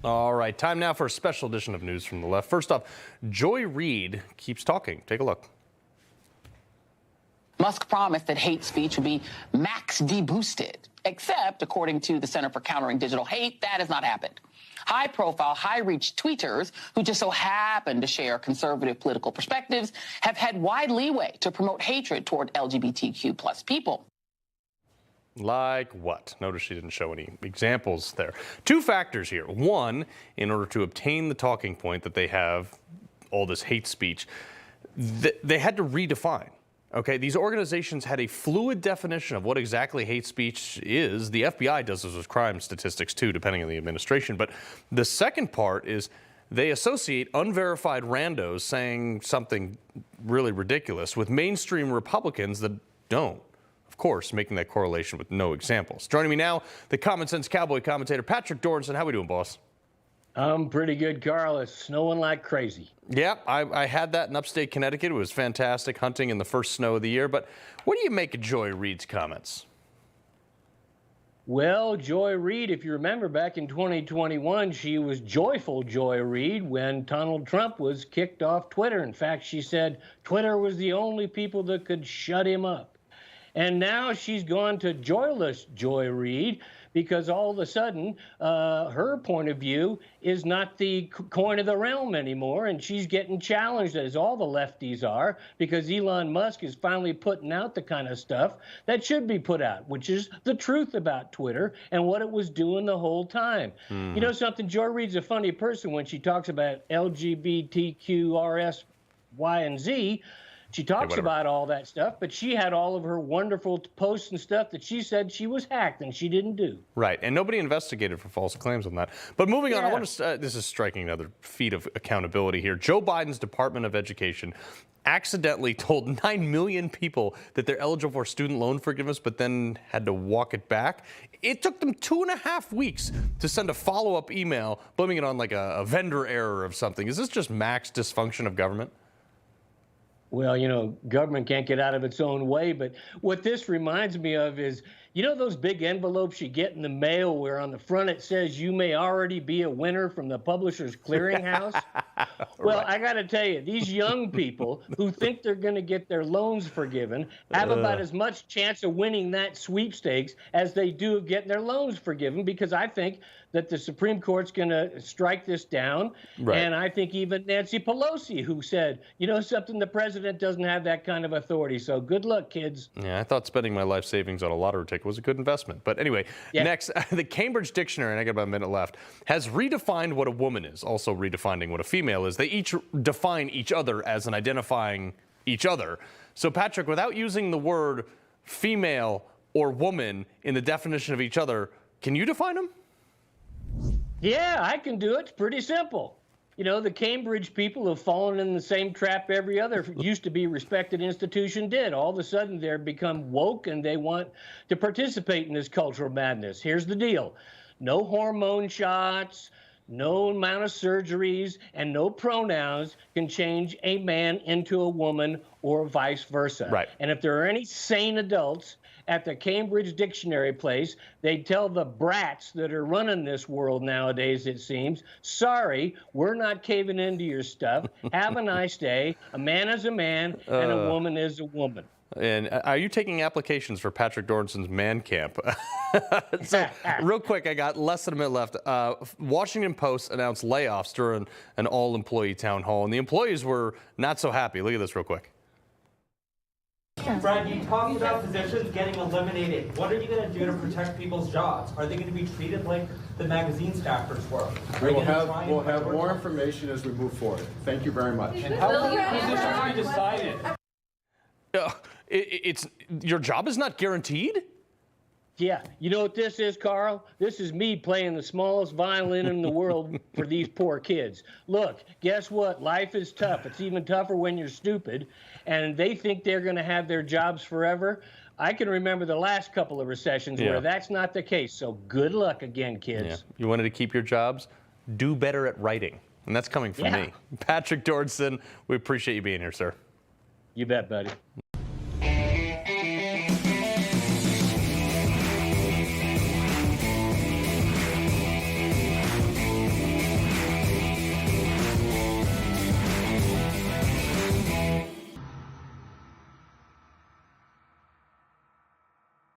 All right, time now for a special edition of News from the Left. First up, Joy Reid keeps talking. Take a look. Musk promised that hate speech would be max deboosted, except, according to the Center for Countering Digital Hate, that has not happened. High-profile, high-reach tweeters who just so happen to share conservative political perspectives have had wide leeway to promote hatred toward LGBTQ plus people. Like what? Notice she didn't show any examples there. Two factors here. One, in order to obtain the talking point that they have all this hate speech, they had to redefine. Okay, these organizations had a fluid definition of what exactly hate speech is. The FBI does this with crime statistics too, depending on the administration. But the second part is they associate unverified randos saying something really ridiculous with mainstream Republicans that don't. Of course, making that correlation with no examples. Joining me now, the Common Sense Cowboy commentator, Patrick Dorinson. How we doing, boss? I'm pretty good, Carl. It's snowing like crazy. Yeah, I had that in upstate Connecticut. It was fantastic hunting in the first snow of the year. But what do you make of Joy Reid's comments? Well, Joy Reid, if you remember back in 2021, she was joyful Joy Reid when Donald Trump was kicked off Twitter. In fact, she said Twitter was the only people that could shut him up. And now she's gone to joyless Joy Reid because all of a sudden her point of view is not the coin of the realm anymore, and she's getting challenged, as all the lefties are, because Elon Musk is finally putting out the kind of stuff that should be put out, which is the truth about Twitter and what it was doing the whole time. You know something? Joy Reid's a funny person when she talks about LGBTQRS, Y, and Z. She talks about all that stuff, but she had all of her wonderful posts and stuff that she said she was hacked and she didn't do. Right, and nobody investigated for false claims on that. But moving on, I want to, this is striking another feat of accountability here. Joe Biden's Department of Education accidentally told 9 million people that they're eligible for student loan forgiveness, but then had to walk it back. It took them 2.5 weeks to send a follow-up email blaming it on like a vendor error of something. Is this just max dysfunction of government? Well, you know, government can't get out of its own way, but what this reminds me of is, you know those big envelopes you get in the mail where on the front it says you may already be a winner from the Publishers Clearinghouse? Well, I got to tell you, these young people who think they're going to get their loans forgiven have about as much chance of winning that sweepstakes as they do of getting their loans forgiven, because I think that the Supreme Court's going to strike this down. And I think even Nancy Pelosi, who said, you know something, the president doesn't have that kind of authority. So good luck, kids. Yeah, I thought spending my life savings on a lottery ticket was a good investment. But anyway, next, the Cambridge Dictionary, and I got about a minute left, has redefined what a woman is, also redefining what a female is. They each define each other as an identifying each other. So Patrick, without using the word female or woman in the definition of each other, can you define them? Yeah, I can do it. It's pretty simple. You know, the Cambridge people have fallen in the same trap every other used to be respected institution did. All of a sudden, they're become woke and they want to participate in this cultural madness. Here's the deal. No hormone shots, no amount of surgeries, and no pronouns can change a man into a woman or vice versa. Right. And if there are any sane adults at the Cambridge Dictionary place, they tell the brats that are running this world nowadays, it seems, sorry, we're not caving into your stuff. Have a nice day. A man is a man, and a woman is a woman. And are you taking applications for Patrick Dorinson's man camp? So, real quick, I got less than a minute left. Washington Post announced layoffs during an all-employee town hall, and the employees were not so happy. Look at this real quick. Brad, you talked about positions getting eliminated. What are you going to do to protect people's jobs? Are they going to be treated like the magazine staffers were? We'll have more information as we move forward. Thank you very much. And how will your positions be decided? It's your job is not guaranteed? Yeah, you know what this is, Carl? This is me playing the smallest violin in the world for these poor kids. Look, guess what? Life is tough. It's even tougher when you're stupid, and they think they're going to have their jobs forever. I can remember the last couple of recessions where that's not the case, so good luck again, kids. Yeah. You wanted to keep your jobs? Do better at writing, and that's coming from me. Patrick Dorinson, we appreciate you being here, sir. You bet, buddy.